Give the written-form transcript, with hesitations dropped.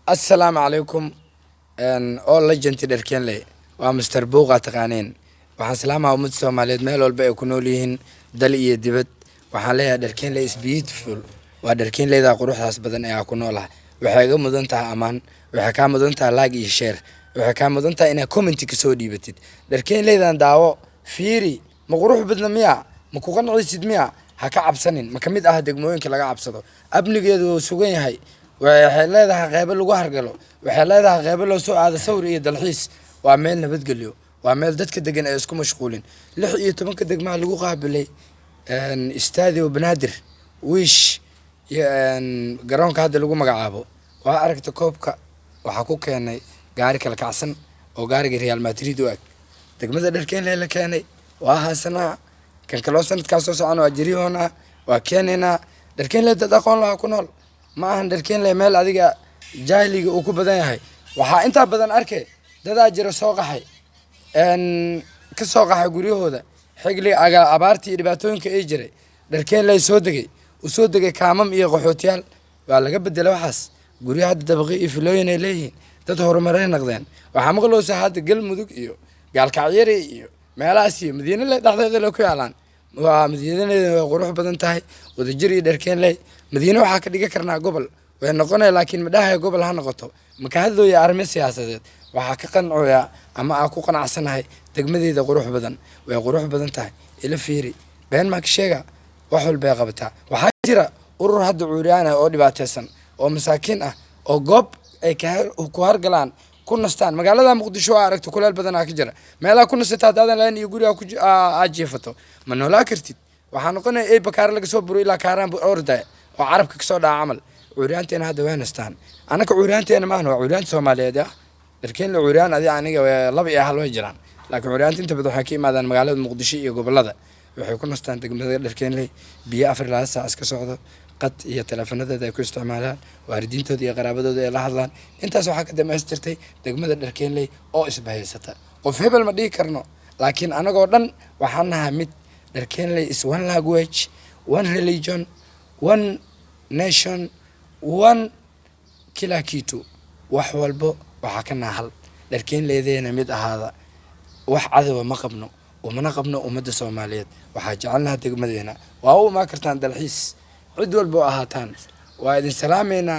السلام عليكم ان all legend dharkeen leh waa Mr. Buuqa taqaaneen waxaan salaamaha ummadda Soomaaliyeed meel walba ay ku nool yihiin dal iyo dibad waxaan leeyahay dharkeen leh is beautiful waa dharkeen leedahay quruxdaas badan ee ku noolahay waxay ga mudan tahay amaan waxay ka mudan tahay like iyo share waxay ka mudan tahay inaad comment ka soo dhiibatid dharkeen leedahay daawo fiiri ma qurux badna miya ma ku qancisid miya ha ka cabsanin ma kamid ah degmooyinka laga cabsado abnigeedu sugan yahay waxay leedahay qayb lagu hargalo waxay leedahay qayb loo soo aado sawir iyo dalxiis waa meel nabadgelyo waa meel dadka degan ay isku mashquulin 16 degmaha lagu qaabilay Stadio Banaadir wish garoonka hadda lagu magacaabo waa aragta koobka waxa ku keenay gaari kala kacsan oo gaariga Real Madrid u ag degmada dharkeen la keenay waa haasana kan kala sanadkaas soo socon waa jiriyoona waa keenina dharkeen la dad aqoon la ku nool ma ahan dharkeen la meel adiga jaahiliga uu ku badan yahay waxa inta badan arkay dad jira soo qaxay ka soo qaxay guriyahooda xigli abaartii dhibaatooyinka ay jiray dharkeen la soo degay kaamam iyo qaxootiyaal waa laga bedelay waxaas guriyaha dabaqi iyo filooyin ay leeyihiin dad horumaray noqdeen waxa maqloosa hadda galmudug iyo gaalkacyari iyo meelahaas iyo madiina dhaxdeeda la ku yaalaan waa madiinadeeda qurux badan tahay wadajir iyo dharkeen leh madiina waxa ka dhigi karnaa gobol way noqonay laakiin madhahay gobol ha noqoto ma ka hadlooyo arrimo siyaasadeed waxa ka qancooya ama aan ku qanacsanahay degmadeeda qurux badan way qurux badan tahay ila fiiri been ma ka sheega wax walba ay qabataa waxa jira urur hadda cuuriyaan oo dhibaataysan oo masaakiin ah oo goob ay ku hargalaan ku nastaan magaalada Muqdisho aragto kuleel badan ka jira meelaha ku nastaa daadan laan iyo guriga ku ajiifato ma noolaa kartid waxaan noqonay ay bakaar laga soo buro ilaa kaaraan orday oo carabka ka soo dhaca amal cuuriyaanteena hadda way nastaan anaka cuuriyaanteena ma aha cuuriyaan Soomaaliyeed dharkeen la cuuriyaan aniga laba iyo hal way jiraan laakiin cuuriyaantii inta badan waxay ka imaadaan magaalada Muqdisho iyo gobolada waxay ku nastaan degmada dharkeen leh biyo afar ilaa saac iska socdo qad iyo telefoonadooda ay ku isticmaalaan waalidiintooda iyo qaraabadooda ay la hadlaan intaas waxa ka dhameystirtay degmada dharkeen leh oo isbahaysata qof hebel ma dhigi karno laakiin anagoo dhan waxaan nahay mid dharkeen leh is one language one religion one nation one kila kitu wax walbo waxa ka nahal dharkeen leedeena mid ahaada wax cadawa ma qabno ومن قبنا أمد الصوماليات وحاجعلنا دقمدينا وهو ما كرتان دلحيس عدول بو أهاتان وإذن سلامينا